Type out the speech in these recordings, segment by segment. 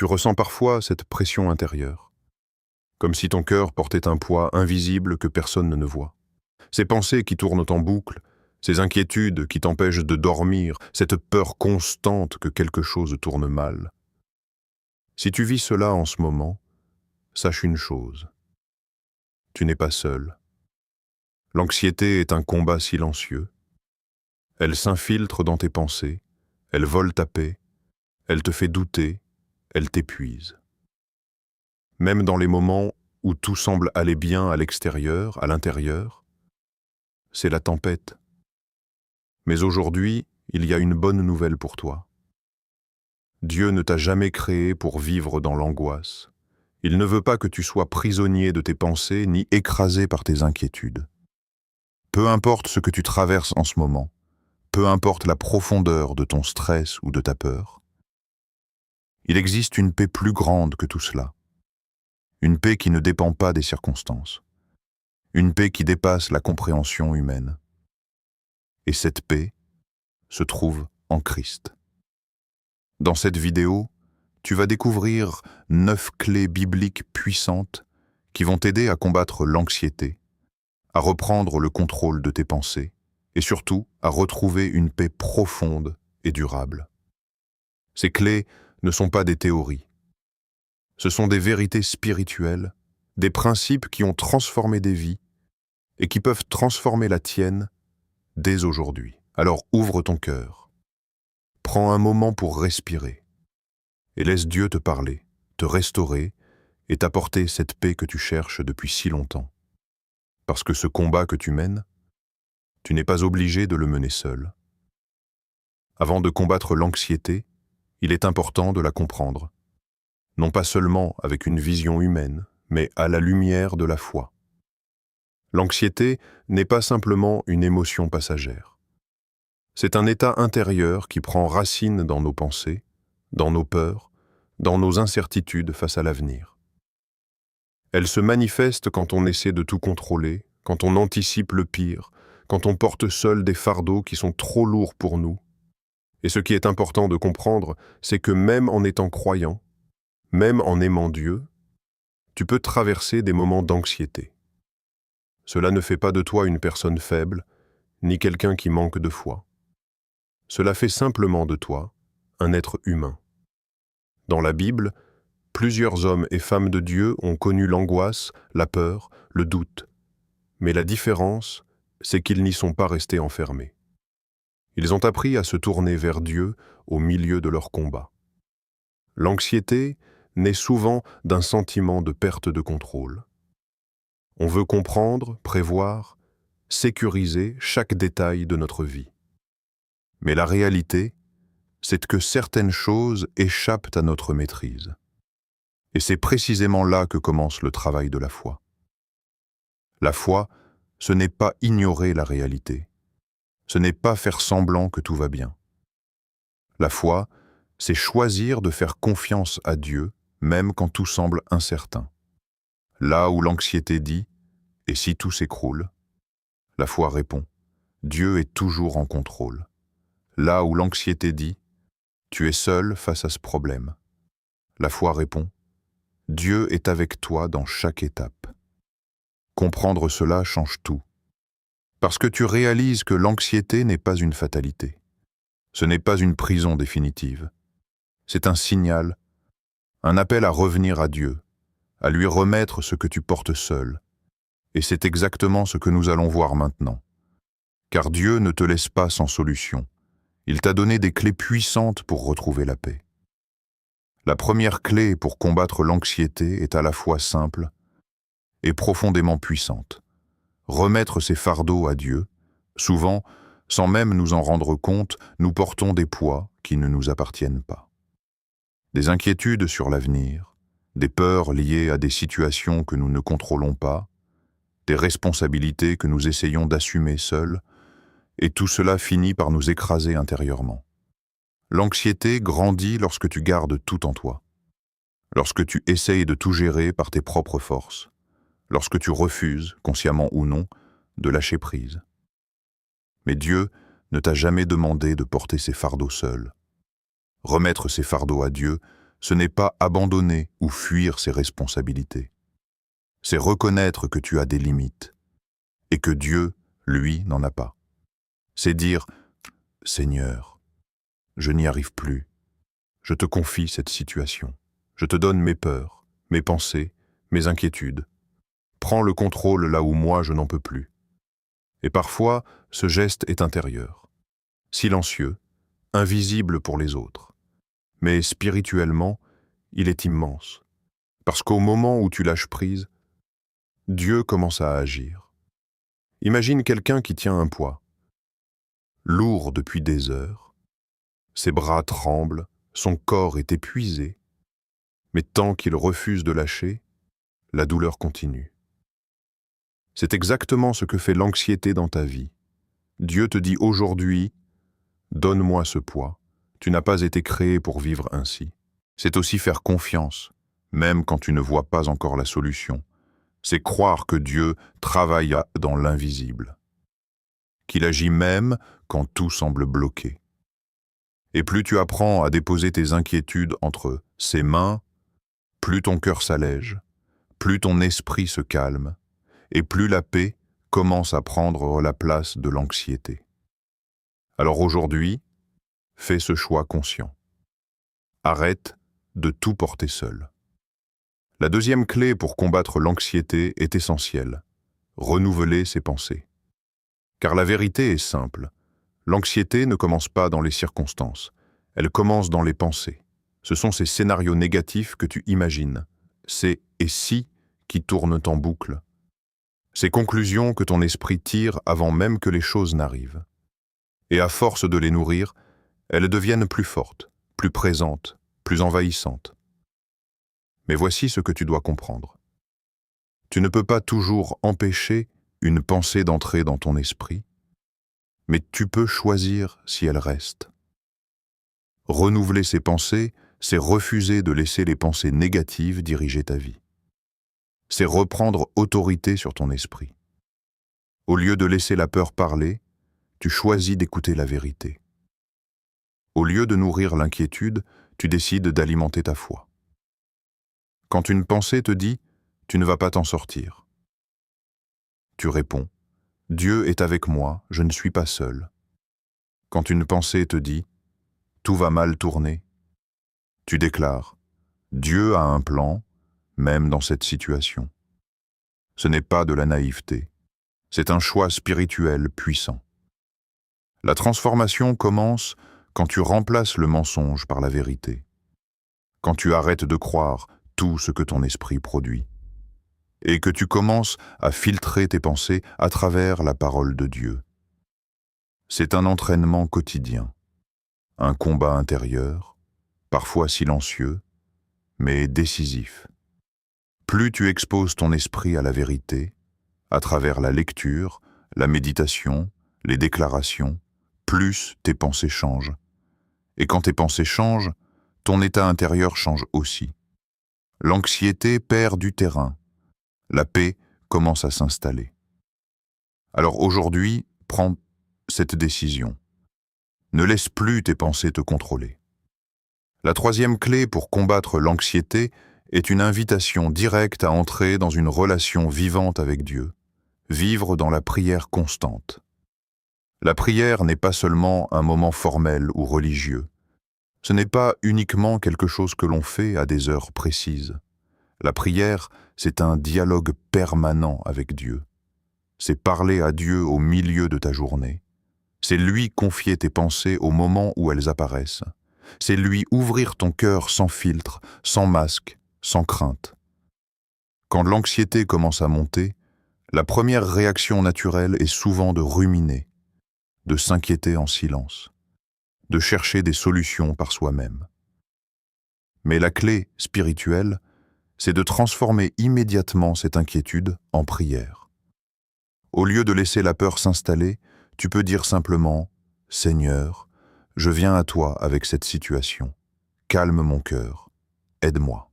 Tu ressens parfois cette pression intérieure, comme si ton cœur portait un poids invisible que personne ne voit. Ces pensées qui tournent en boucle, ces inquiétudes qui t'empêchent de dormir, cette peur constante que quelque chose tourne mal. Si tu vis cela en ce moment, sache une chose. Tu n'es pas seul. L'anxiété est un combat silencieux. Elle s'infiltre dans tes pensées, elle vole ta paix, elle te fait douter, elle t'épuise. Même dans les moments où tout semble aller bien à l'extérieur, à l'intérieur, c'est la tempête. Mais aujourd'hui, il y a une bonne nouvelle pour toi. Dieu ne t'a jamais créé pour vivre dans l'angoisse. Il ne veut pas que tu sois prisonnier de tes pensées ni écrasé par tes inquiétudes. Peu importe ce que tu traverses en ce moment, peu importe la profondeur de ton stress ou de ta peur, il existe une paix plus grande que tout cela. Une paix qui ne dépend pas des circonstances. Une paix qui dépasse la compréhension humaine. Et cette paix se trouve en Christ. Dans cette vidéo, tu vas découvrir 9 clés bibliques puissantes qui vont t'aider à combattre l'anxiété, à reprendre le contrôle de tes pensées et surtout à retrouver une paix profonde et durable. Ces clés ne sont pas des théories. Ce sont des vérités spirituelles, des principes qui ont transformé des vies et qui peuvent transformer la tienne dès aujourd'hui. Alors ouvre ton cœur, prends un moment pour respirer et laisse Dieu te parler, te restaurer et t'apporter cette paix que tu cherches depuis si longtemps. Parce que ce combat que tu mènes, tu n'es pas obligé de le mener seul. Avant de combattre l'anxiété, il est important de la comprendre, non pas seulement avec une vision humaine, mais à la lumière de la foi. L'anxiété n'est pas simplement une émotion passagère. C'est un état intérieur qui prend racine dans nos pensées, dans nos peurs, dans nos incertitudes face à l'avenir. Elle se manifeste quand on essaie de tout contrôler, quand on anticipe le pire, quand on porte seul des fardeaux qui sont trop lourds pour nous. Et ce qui est important de comprendre, c'est que même en étant croyant, même en aimant Dieu, tu peux traverser des moments d'anxiété. Cela ne fait pas de toi une personne faible, ni quelqu'un qui manque de foi. Cela fait simplement de toi un être humain. Dans la Bible, plusieurs hommes et femmes de Dieu ont connu l'angoisse, la peur, le doute. Mais la différence, c'est qu'ils n'y sont pas restés enfermés. Ils ont appris à se tourner vers Dieu au milieu de leur combat. L'anxiété naît souvent d'un sentiment de perte de contrôle. On veut comprendre, prévoir, sécuriser chaque détail de notre vie. Mais la réalité, c'est que certaines choses échappent à notre maîtrise. Et c'est précisément là que commence le travail de la foi. La foi, ce n'est pas ignorer la réalité. Ce n'est pas faire semblant que tout va bien. La foi, c'est choisir de faire confiance à Dieu, même quand tout semble incertain. Là où l'anxiété dit « et si tout s'écroule ?» la foi répond « Dieu est toujours en contrôle. » Là où l'anxiété dit « tu es seul face à ce problème », la foi répond « Dieu est avec toi dans chaque étape. » Comprendre cela change tout. Parce que tu réalises que l'anxiété n'est pas une fatalité. Ce n'est pas une prison définitive. C'est un signal, un appel à revenir à Dieu, à lui remettre ce que tu portes seul. Et c'est exactement ce que nous allons voir maintenant. Car Dieu ne te laisse pas sans solution. Il t'a donné des clés puissantes pour retrouver la paix. La première clé pour combattre l'anxiété est à la fois simple et profondément puissante. Remettre ses fardeaux à Dieu, souvent, sans même nous en rendre compte, nous portons des poids qui ne nous appartiennent pas. Des inquiétudes sur l'avenir, des peurs liées à des situations que nous ne contrôlons pas, des responsabilités que nous essayons d'assumer seuls, et tout cela finit par nous écraser intérieurement. L'anxiété grandit lorsque tu gardes tout en toi, lorsque tu essayes de tout gérer par tes propres forces, lorsque tu refuses, consciemment ou non, de lâcher prise. Mais Dieu ne t'a jamais demandé de porter ses fardeaux seul. Remettre ses fardeaux à Dieu, ce n'est pas abandonner ou fuir ses responsabilités. C'est reconnaître que tu as des limites et que Dieu, lui, n'en a pas. C'est dire « Seigneur, je n'y arrive plus. Je te confie cette situation. Je te donne mes peurs, mes pensées, mes inquiétudes. Prends le contrôle là où moi je n'en peux plus. » Et parfois, ce geste est intérieur, silencieux, invisible pour les autres. Mais spirituellement, il est immense. Parce qu'au moment où tu lâches prise, Dieu commence à agir. Imagine quelqu'un qui tient un poids, lourd depuis des heures. Ses bras tremblent, son corps est épuisé. Mais tant qu'il refuse de lâcher, la douleur continue. C'est exactement ce que fait l'anxiété dans ta vie. Dieu te dit aujourd'hui, donne-moi ce poids. Tu n'as pas été créé pour vivre ainsi. C'est aussi faire confiance, même quand tu ne vois pas encore la solution. C'est croire que Dieu travaille dans l'invisible, qu'il agit même quand tout semble bloqué. Et plus tu apprends à déposer tes inquiétudes entre ses mains, plus ton cœur s'allège, plus ton esprit se calme, et plus la paix commence à prendre la place de l'anxiété. Alors aujourd'hui, fais ce choix conscient. Arrête de tout porter seul. La deuxième clé pour combattre l'anxiété est essentielle. Renouveler ses pensées. Car la vérité est simple. L'anxiété ne commence pas dans les circonstances. Elle commence dans les pensées. Ce sont ces scénarios négatifs que tu imagines. Ces « et si » qui tournent en boucle. Ces conclusions que ton esprit tire avant même que les choses n'arrivent. Et à force de les nourrir, elles deviennent plus fortes, plus présentes, plus envahissantes. Mais voici ce que tu dois comprendre. Tu ne peux pas toujours empêcher une pensée d'entrer dans ton esprit, mais tu peux choisir si elle reste. Renouveler ces pensées, c'est refuser de laisser les pensées négatives diriger ta vie. C'est reprendre autorité sur ton esprit. Au lieu de laisser la peur parler, tu choisis d'écouter la vérité. Au lieu de nourrir l'inquiétude, tu décides d'alimenter ta foi. Quand une pensée te dit « tu ne vas pas t'en sortir », tu réponds « Dieu est avec moi, je ne suis pas seul ». Quand une pensée te dit « tout va mal tourner », tu déclares « Dieu a un plan, même dans cette situation ». Ce n'est pas de la naïveté, c'est un choix spirituel puissant. La transformation commence quand tu remplaces le mensonge par la vérité, quand tu arrêtes de croire tout ce que ton esprit produit, et que tu commences à filtrer tes pensées à travers la parole de Dieu. C'est un entraînement quotidien, un combat intérieur, parfois silencieux, mais décisif. Plus tu exposes ton esprit à la vérité, à travers la lecture, la méditation, les déclarations, plus tes pensées changent. Et quand tes pensées changent, ton état intérieur change aussi. L'anxiété perd du terrain. La paix commence à s'installer. Alors aujourd'hui, prends cette décision. Ne laisse plus tes pensées te contrôler. La troisième clé pour combattre l'anxiété est une invitation directe à entrer dans une relation vivante avec Dieu, vivre dans la prière constante. La prière n'est pas seulement un moment formel ou religieux. Ce n'est pas uniquement quelque chose que l'on fait à des heures précises. La prière, c'est un dialogue permanent avec Dieu. C'est parler à Dieu au milieu de ta journée. C'est lui confier tes pensées au moment où elles apparaissent. C'est lui ouvrir ton cœur sans filtre, sans masque, sans crainte. Quand l'anxiété commence à monter, la première réaction naturelle est souvent de ruminer, de s'inquiéter en silence, de chercher des solutions par soi-même. Mais la clé spirituelle, c'est de transformer immédiatement cette inquiétude en prière. Au lieu de laisser la peur s'installer, tu peux dire simplement « Seigneur, je viens à toi avec cette situation. Calme mon cœur. Aide-moi. »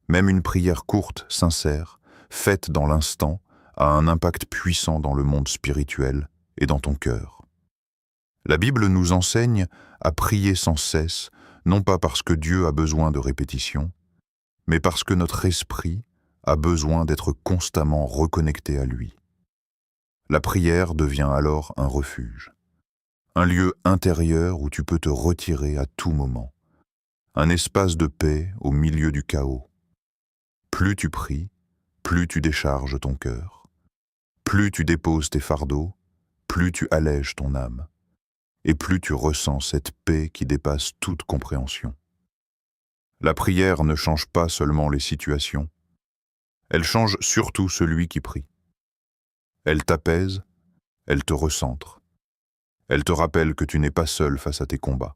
Même une prière courte, sincère, faite dans l'instant, a un impact puissant dans le monde spirituel et dans ton cœur. La Bible nous enseigne à prier sans cesse, non pas parce que Dieu a besoin de répétition, mais parce que notre esprit a besoin d'être constamment reconnecté à lui. La prière devient alors un refuge, un lieu intérieur où tu peux te retirer à tout moment, un espace de paix au milieu du chaos. Plus tu pries, plus tu décharges ton cœur. Plus tu déposes tes fardeaux, plus tu allèges ton âme. Et plus tu ressens cette paix qui dépasse toute compréhension. La prière ne change pas seulement les situations, elle change surtout celui qui prie. Elle t'apaise, elle te recentre. Elle te rappelle que tu n'es pas seul face à tes combats.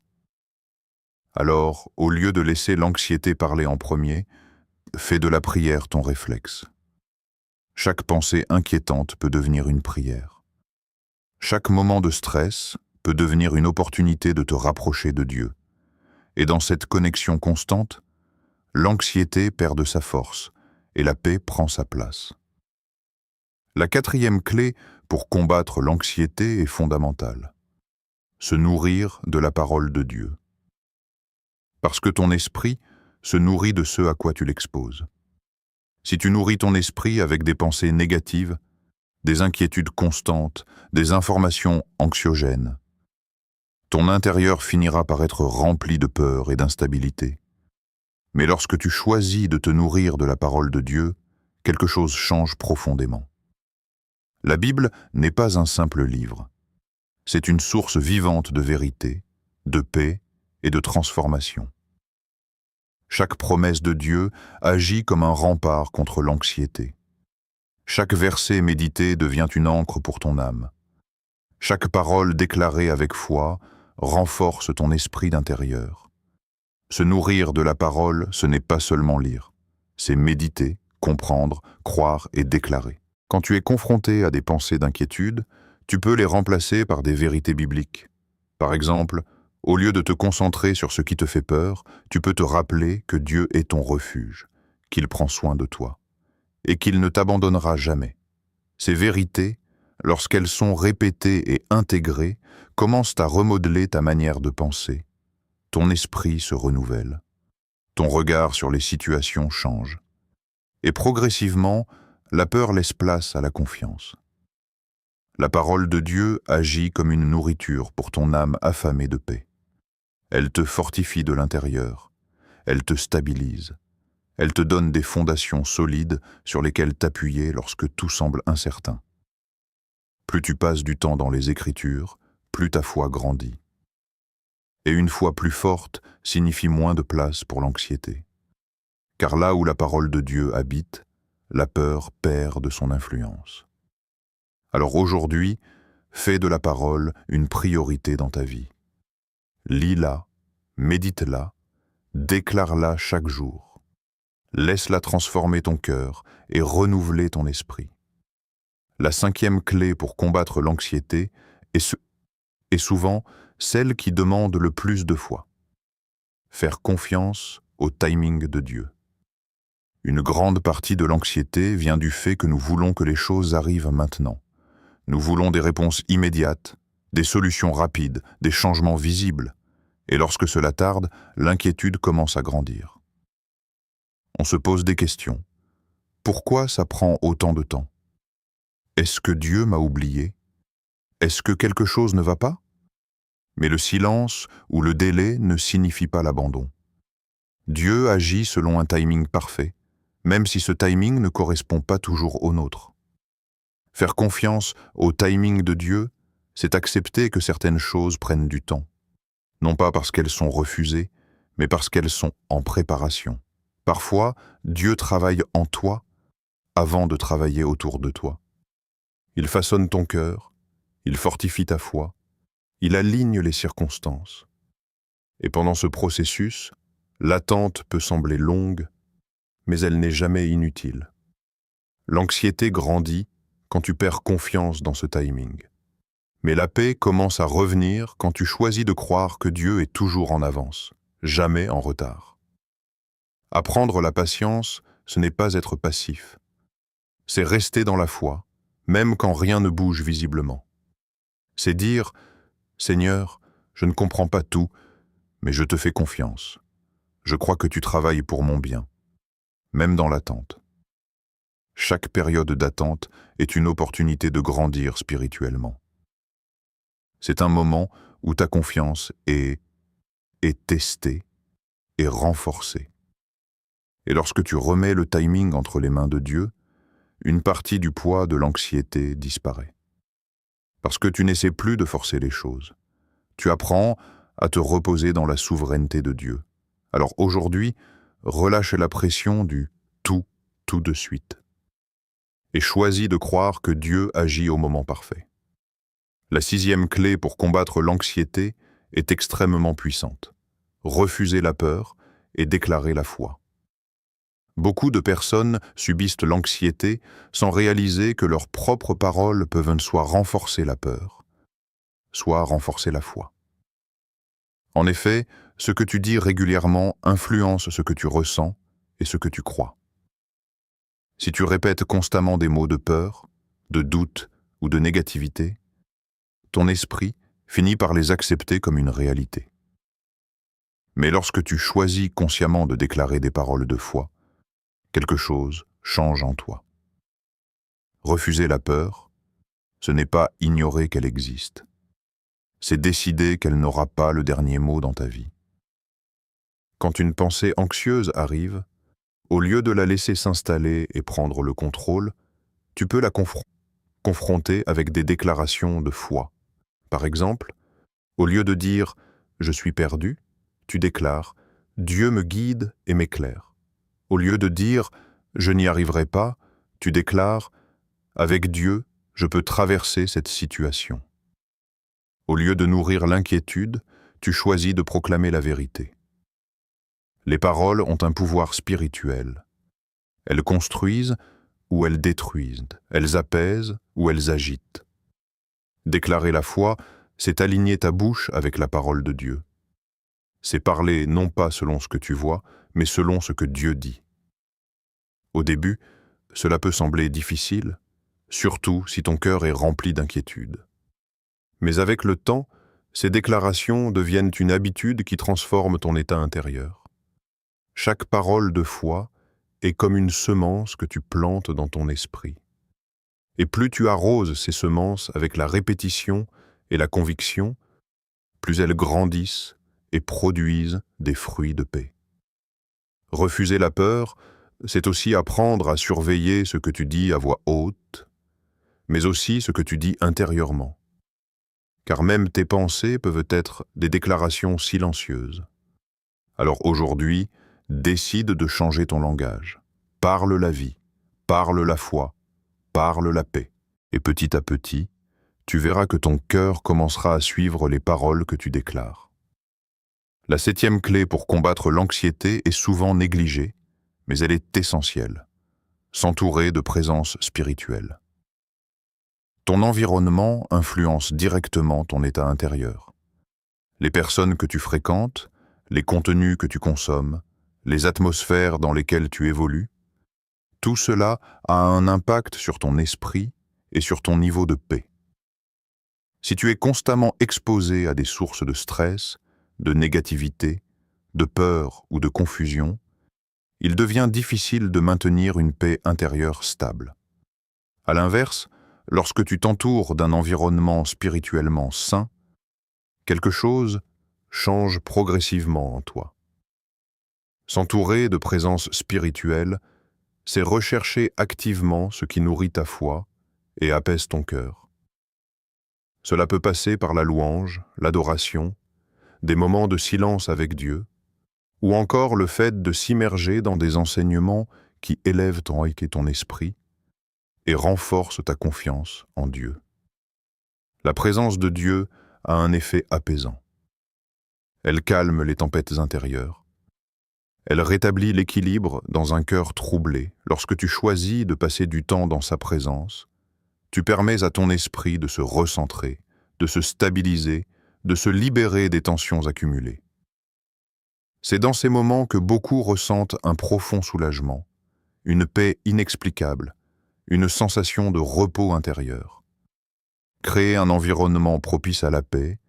Alors, au lieu de laisser l'anxiété parler en premier, fais de la prière ton réflexe. Chaque pensée inquiétante peut devenir une prière. Chaque moment de stress peut devenir une opportunité de te rapprocher de Dieu. Et dans cette connexion constante, l'anxiété perd de sa force et la paix prend sa place. La quatrième clé pour combattre l'anxiété est fondamentale. Se nourrir de la parole de Dieu. Parce que ton esprit se nourrit de ce à quoi tu l'exposes. Si tu nourris ton esprit avec des pensées négatives, des inquiétudes constantes, des informations anxiogènes, ton intérieur finira par être rempli de peur et d'instabilité. Mais lorsque tu choisis de te nourrir de la parole de Dieu, quelque chose change profondément. La Bible n'est pas un simple livre. C'est une source vivante de vérité, de paix et de transformation. Chaque promesse de Dieu agit comme un rempart contre l'anxiété. Chaque verset médité devient une ancre pour ton âme. Chaque parole déclarée avec foi renforce ton esprit d'intérieur. Se nourrir de la parole, ce n'est pas seulement lire. C'est méditer, comprendre, croire et déclarer. Quand tu es confronté à des pensées d'inquiétude, tu peux les remplacer par des vérités bibliques. Par exemple, au lieu de te concentrer sur ce qui te fait peur, tu peux te rappeler que Dieu est ton refuge, qu'il prend soin de toi, et qu'il ne t'abandonnera jamais. Ces vérités, lorsqu'elles sont répétées et intégrées, commencent à remodeler ta manière de penser. Ton esprit se renouvelle. Ton regard sur les situations change. Et progressivement, la peur laisse place à la confiance. La parole de Dieu agit comme une nourriture pour ton âme affamée de paix. Elle te fortifie de l'intérieur, elle te stabilise, elle te donne des fondations solides sur lesquelles t'appuyer lorsque tout semble incertain. Plus tu passes du temps dans les Écritures, plus ta foi grandit. Et une foi plus forte signifie moins de place pour l'anxiété. Car là où la parole de Dieu habite, la peur perd de son influence. Alors aujourd'hui, fais de la parole une priorité dans ta vie. Lis-la, médite-la, déclare-la chaque jour. Laisse-la transformer ton cœur et renouveler ton esprit. La cinquième clé pour combattre l'anxiété est souvent celle qui demande le plus de foi. Faire confiance au timing de Dieu. Une grande partie de l'anxiété vient du fait que nous voulons que les choses arrivent maintenant. Nous voulons des réponses immédiates, des solutions rapides, des changements visibles. Et lorsque cela tarde, l'inquiétude commence à grandir. On se pose des questions. Pourquoi ça prend autant de temps? Est-ce que Dieu m'a oublié? Est-ce que quelque chose ne va pas? Mais le silence ou le délai ne signifie pas l'abandon. Dieu agit selon un timing parfait, même si ce timing ne correspond pas toujours au nôtre. Faire confiance au timing de Dieu, c'est accepter que certaines choses prennent du temps. Non pas parce qu'elles sont refusées, mais parce qu'elles sont en préparation. Parfois, Dieu travaille en toi avant de travailler autour de toi. Il façonne ton cœur, il fortifie ta foi, il aligne les circonstances. Et pendant ce processus, l'attente peut sembler longue, mais elle n'est jamais inutile. L'anxiété grandit quand tu perds confiance dans ce timing. Mais la paix commence à revenir quand tu choisis de croire que Dieu est toujours en avance, jamais en retard. Apprendre la patience, ce n'est pas être passif. C'est rester dans la foi, même quand rien ne bouge visiblement. C'est dire « Seigneur, je ne comprends pas tout, mais je te fais confiance. Je crois que tu travailles pour mon bien, même dans l'attente. Chaque période d'attente est une opportunité de grandir spirituellement. C'est un moment où ta confiance est testée et renforcée. Et lorsque tu remets le timing entre les mains de Dieu, une partie du poids de l'anxiété disparaît. Parce que tu n'essaies plus de forcer les choses. Tu apprends à te reposer dans la souveraineté de Dieu. Alors aujourd'hui, relâche la pression du tout de suite. Et choisis de croire que Dieu agit au moment parfait. La 6e clé pour combattre l'anxiété est extrêmement puissante. Refuser la peur et déclarer la foi. Beaucoup de personnes subissent l'anxiété sans réaliser que leurs propres paroles peuvent soit renforcer la peur, soit renforcer la foi. En effet, ce que tu dis régulièrement influence ce que tu ressens et ce que tu crois. Si tu répètes constamment des mots de peur, de doute ou de négativité, ton esprit finit par les accepter comme une réalité. Mais lorsque tu choisis consciemment de déclarer des paroles de foi, quelque chose change en toi. Refuser la peur, ce n'est pas ignorer qu'elle existe. C'est décider qu'elle n'aura pas le dernier mot dans ta vie. Quand une pensée anxieuse arrive, au lieu de la laisser s'installer et prendre le contrôle, tu peux la confronter avec des déclarations de foi. Par exemple, au lieu de dire « je suis perdu », tu déclares « Dieu me guide et m'éclaire ». Au lieu de dire « je n'y arriverai pas », tu déclares « avec Dieu, je peux traverser cette situation ». Au lieu de nourrir l'inquiétude, tu choisis de proclamer la vérité. Les paroles ont un pouvoir spirituel. Elles construisent ou elles détruisent, elles apaisent ou elles agitent. Déclarer la foi, c'est aligner ta bouche avec la parole de Dieu. C'est parler non pas selon ce que tu vois, mais selon ce que Dieu dit. Au début, cela peut sembler difficile, surtout si ton cœur est rempli d'inquiétude. Mais avec le temps, ces déclarations deviennent une habitude qui transforme ton état intérieur. Chaque parole de foi est comme une semence que tu plantes dans ton esprit. Et plus tu arroses ces semences avec la répétition et la conviction, plus elles grandissent et produisent des fruits de paix. Refuser la peur, c'est aussi apprendre à surveiller ce que tu dis à voix haute, mais aussi ce que tu dis intérieurement. Car même tes pensées peuvent être des déclarations silencieuses. Alors aujourd'hui, décide de changer ton langage. Parle la vie, parle la foi, parle la paix. Et petit à petit, tu verras que ton cœur commencera à suivre les paroles que tu déclares. La 7e clé pour combattre l'anxiété est souvent négligée, mais elle est essentielle. S'entourer de présence spirituelle. Ton environnement influence directement ton état intérieur. Les personnes que tu fréquentes, les contenus que tu consommes, les atmosphères dans lesquelles tu évolues, tout cela a un impact sur ton esprit et sur ton niveau de paix. Si tu es constamment exposé à des sources de stress, de négativité, de peur ou de confusion, il devient difficile de maintenir une paix intérieure stable. À l'inverse, lorsque tu t'entoures d'un environnement spirituellement sain, quelque chose change progressivement en toi. S'entourer de présence spirituelle, c'est rechercher activement ce qui nourrit ta foi et apaise ton cœur. Cela peut passer par la louange, l'adoration, des moments de silence avec Dieu, ou encore le fait de s'immerger dans des enseignements qui élèvent ton esprit et renforcent ta confiance en Dieu. La présence de Dieu a un effet apaisant. Elle calme les tempêtes intérieures. Elle rétablit l'équilibre dans un cœur troublé. Lorsque tu choisis de passer du temps dans sa présence, tu permets à ton esprit de se recentrer, de se stabiliser, de se libérer des tensions accumulées. C'est dans ces moments que beaucoup ressentent un profond soulagement, une paix inexplicable, une sensation de repos intérieur. Créer un environnement propice à la paix,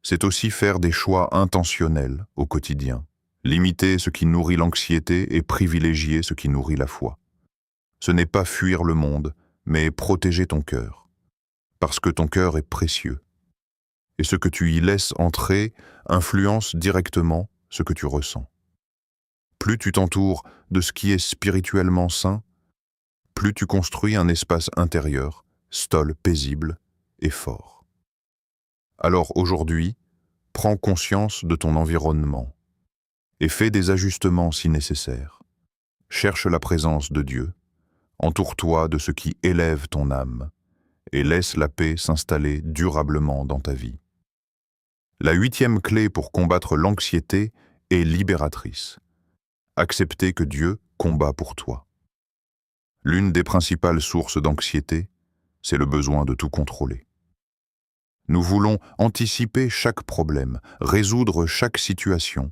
C'est aussi faire des choix intentionnels au quotidien, limiter ce qui nourrit l'anxiété et privilégier ce qui nourrit la foi. Ce n'est pas fuir le monde, mais protéger ton cœur, parce que ton cœur est précieux. Et ce que tu y laisses entrer influence directement ce que tu ressens. Plus tu t'entoures de ce qui est spirituellement sain, plus tu construis un espace intérieur, stol, paisible et fort. Alors aujourd'hui, prends conscience de ton environnement et fais des ajustements si nécessaire. Cherche la présence de Dieu, entoure-toi de ce qui élève ton âme et laisse la paix s'installer durablement dans ta vie. La 8e clé pour combattre l'anxiété est libératrice. Accepter que Dieu combat pour toi. L'une des principales sources d'anxiété, c'est le besoin de tout contrôler. Nous voulons anticiper chaque problème, résoudre chaque situation,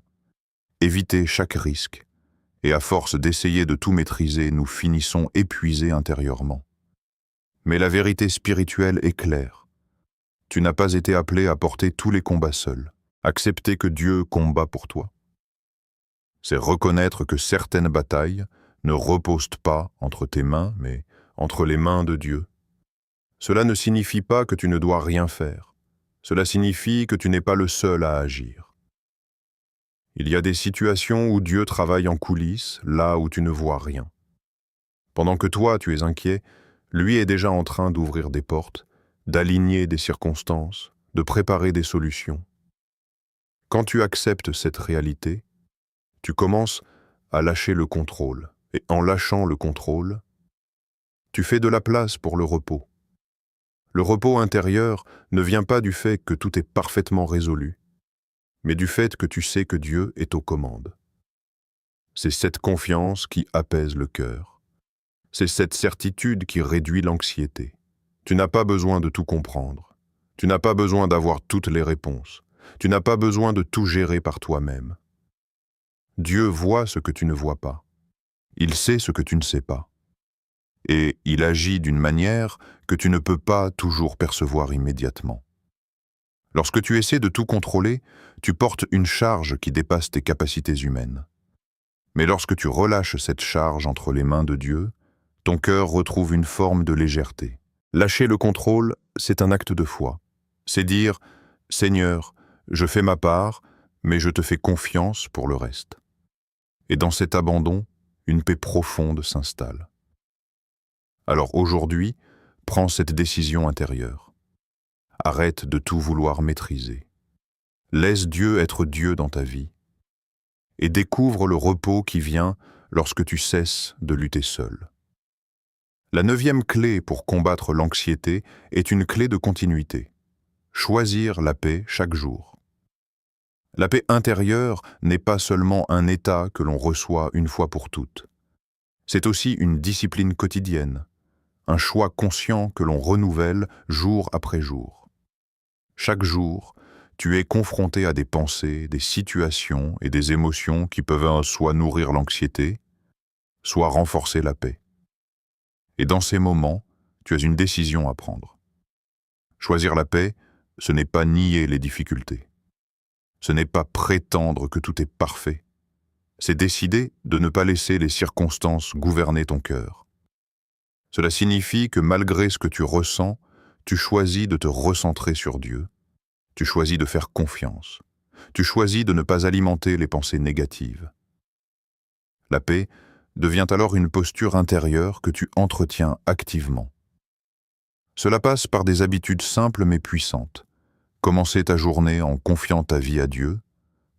éviter chaque risque, et à force d'essayer de tout maîtriser, nous finissons épuisés intérieurement. Mais la vérité spirituelle est claire. Tu n'as pas été appelé à porter tous les combats seul. Accepter que Dieu combat pour toi. C'est reconnaître que certaines batailles ne reposent pas entre tes mains, mais entre les mains de Dieu. Cela ne signifie pas que tu ne dois rien faire. Cela signifie que tu n'es pas le seul à agir. Il y a des situations où Dieu travaille en coulisses, là où tu ne vois rien. Pendant que toi, tu es inquiet, lui est déjà en train d'ouvrir des portes, d'aligner des circonstances, de préparer des solutions. Quand tu acceptes cette réalité, tu commences à lâcher le contrôle. Et en lâchant le contrôle, tu fais de la place pour le repos. Le repos intérieur ne vient pas du fait que tout est parfaitement résolu, mais du fait que tu sais que Dieu est aux commandes. C'est cette confiance qui apaise le cœur. C'est cette certitude qui réduit l'anxiété. Tu n'as pas besoin de tout comprendre. Tu n'as pas besoin d'avoir toutes les réponses. Tu n'as pas besoin de tout gérer par toi-même. Dieu voit ce que tu ne vois pas. Il sait ce que tu ne sais pas. Et il agit d'une manière que tu ne peux pas toujours percevoir immédiatement. Lorsque tu essaies de tout contrôler, tu portes une charge qui dépasse tes capacités humaines. Mais lorsque tu relâches cette charge entre les mains de Dieu, ton cœur retrouve une forme de légèreté. Lâcher le contrôle, c'est un acte de foi. C'est dire « Seigneur, je fais ma part, mais je te fais confiance pour le reste. » Et dans cet abandon, une paix profonde s'installe. Alors aujourd'hui, prends cette décision intérieure. Arrête de tout vouloir maîtriser. Laisse Dieu être Dieu dans ta vie et découvre le repos qui vient lorsque tu cesses de lutter seul. La 9e clé pour combattre l'anxiété est une clé de continuité. Choisir la paix chaque jour. La paix intérieure n'est pas seulement un état que l'on reçoit une fois pour toutes. C'est aussi une discipline quotidienne, un choix conscient que l'on renouvelle jour après jour. Chaque jour, tu es confronté à des pensées, des situations et des émotions qui peuvent soit nourrir l'anxiété, soit renforcer la paix. Et dans ces moments, tu as une décision à prendre. Choisir la paix, ce n'est pas nier les difficultés. Ce n'est pas prétendre que tout est parfait. C'est décider de ne pas laisser les circonstances gouverner ton cœur. Cela signifie que malgré ce que tu ressens, tu choisis de te recentrer sur Dieu. Tu choisis de faire confiance. Tu choisis de ne pas alimenter les pensées négatives. La paix devient alors une posture intérieure que tu entretiens activement. Cela passe par des habitudes simples mais puissantes. Commencer ta journée en confiant ta vie à Dieu,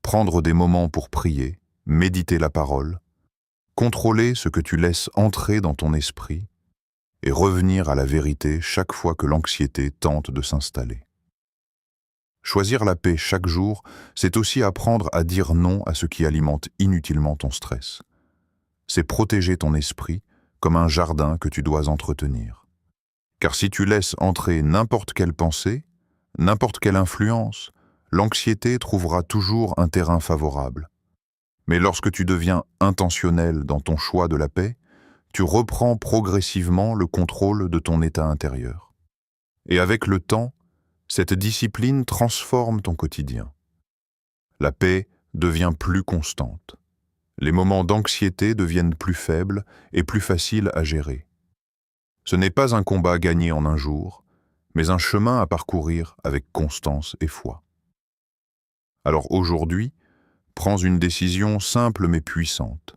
prendre des moments pour prier, méditer la parole, contrôler ce que tu laisses entrer dans ton esprit et revenir à la vérité chaque fois que l'anxiété tente de s'installer. Choisir la paix chaque jour, c'est aussi apprendre à dire non à ce qui alimente inutilement ton stress. C'est protéger ton esprit comme un jardin que tu dois entretenir. Car si tu laisses entrer n'importe quelle pensée, n'importe quelle influence, l'anxiété trouvera toujours un terrain favorable. Mais lorsque tu deviens intentionnel dans ton choix de la paix, tu reprends progressivement le contrôle de ton état intérieur. Et avec le temps, Cette discipline transforme ton quotidien. La paix devient plus constante. Les moments d'anxiété deviennent plus faibles et plus faciles à gérer. Ce n'est pas un combat gagné en un jour, mais un chemin à parcourir avec constance et foi. Alors aujourd'hui, prends une décision simple mais puissante.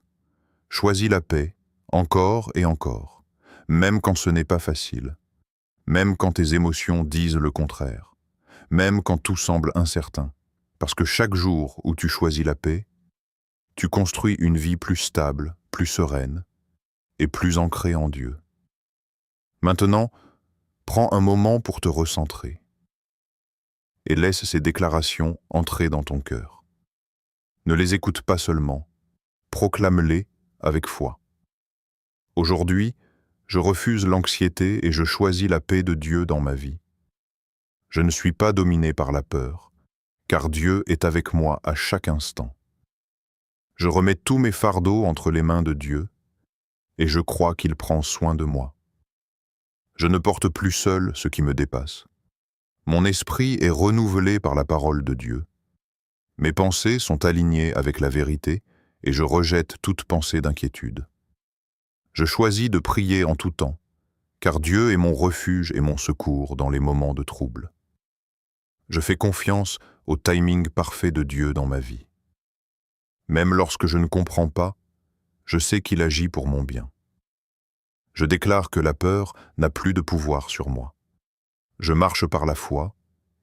Choisis la paix, encore et encore, même quand ce n'est pas facile, même quand tes émotions disent le contraire, même quand tout semble incertain, parce que chaque jour où tu choisis la paix, tu construis une vie plus stable, plus sereine et plus ancrée en Dieu. Maintenant, prends un moment pour te recentrer et laisse ces déclarations entrer dans ton cœur. Ne les écoute pas seulement, proclame-les avec foi. Aujourd'hui, je refuse l'anxiété et je choisis la paix de Dieu dans ma vie. Je ne suis pas dominé par la peur, car Dieu est avec moi à chaque instant. Je remets tous mes fardeaux entre les mains de Dieu et je crois qu'il prend soin de moi. Je ne porte plus seul ce qui me dépasse. Mon esprit est renouvelé par la parole de Dieu. Mes pensées sont alignées avec la vérité et je rejette toute pensée d'inquiétude. Je choisis de prier en tout temps, car Dieu est mon refuge et mon secours dans les moments de trouble. Je fais confiance au timing parfait de Dieu dans ma vie. Même lorsque je ne comprends pas, je sais qu'il agit pour mon bien. Je déclare que la peur n'a plus de pouvoir sur moi. Je marche par la foi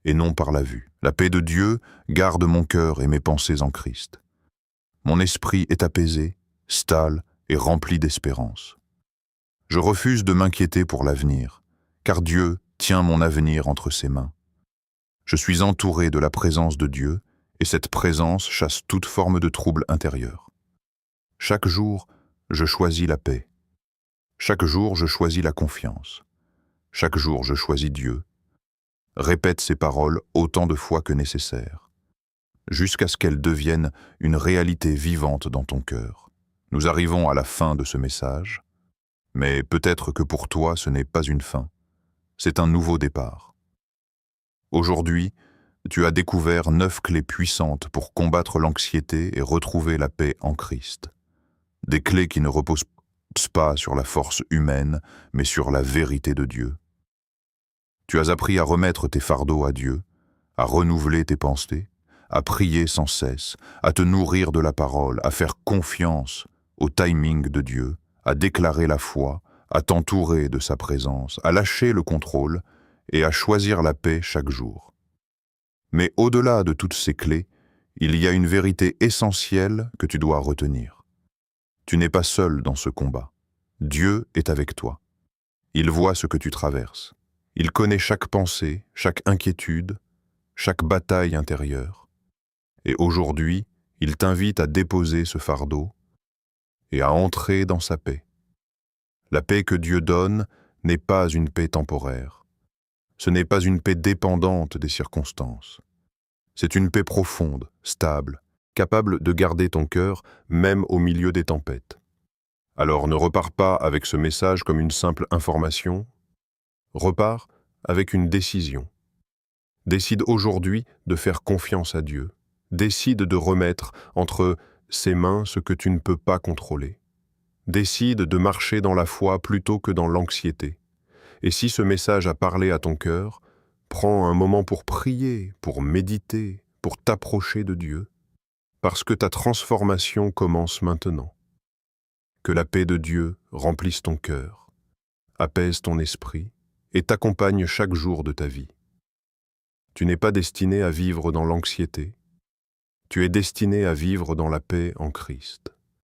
et non par la vue. La paix de Dieu garde mon cœur et mes pensées en Christ. Mon esprit est apaisé, stable et rempli d'espérance. Je refuse de m'inquiéter pour l'avenir, car Dieu tient mon avenir entre ses mains. Je suis entouré de la présence de Dieu et cette présence chasse toute forme de trouble intérieur. Chaque jour, je choisis la paix. Chaque jour, je choisis la confiance. Chaque jour, je choisis Dieu. Répète ces paroles autant de fois que nécessaire, jusqu'à ce qu'elles deviennent une réalité vivante dans ton cœur. Nous arrivons à la fin de ce message, mais peut-être que pour toi, ce n'est pas une fin. C'est un nouveau départ. Aujourd'hui, tu as découvert 9 clés puissantes pour combattre l'anxiété et retrouver la paix en Christ. Des clés qui ne reposent pas sur la force humaine, mais sur la vérité de Dieu. Tu as appris à remettre tes fardeaux à Dieu, à renouveler tes pensées, à prier sans cesse, à te nourrir de la parole, à faire confiance au timing de Dieu, à déclarer la foi, à t'entourer de sa présence, à lâcher le contrôle et à choisir la paix chaque jour. Mais au-delà de toutes ces clés, il y a une vérité essentielle que tu dois retenir. Tu n'es pas seul dans ce combat. Dieu est avec toi. Il voit ce que tu traverses. Il connaît chaque pensée, chaque inquiétude, chaque bataille intérieure. Et aujourd'hui, il t'invite à déposer ce fardeau et à entrer dans sa paix. La paix que Dieu donne n'est pas une paix temporaire. Ce n'est pas une paix dépendante des circonstances. C'est une paix profonde, stable, capable de garder ton cœur même au milieu des tempêtes. Alors ne repars pas avec ce message comme une simple information. Repars avec une décision. Décide aujourd'hui de faire confiance à Dieu. Décide de remettre entre ses mains ce que tu ne peux pas contrôler. Décide de marcher dans la foi plutôt que dans l'anxiété. Et si ce message a parlé à ton cœur, prends un moment pour prier, pour méditer, pour t'approcher de Dieu, parce que ta transformation commence maintenant. Que la paix de Dieu remplisse ton cœur, apaise ton esprit et t'accompagne chaque jour de ta vie. Tu n'es pas destiné à vivre dans l'anxiété, tu es destiné à vivre dans la paix en Christ.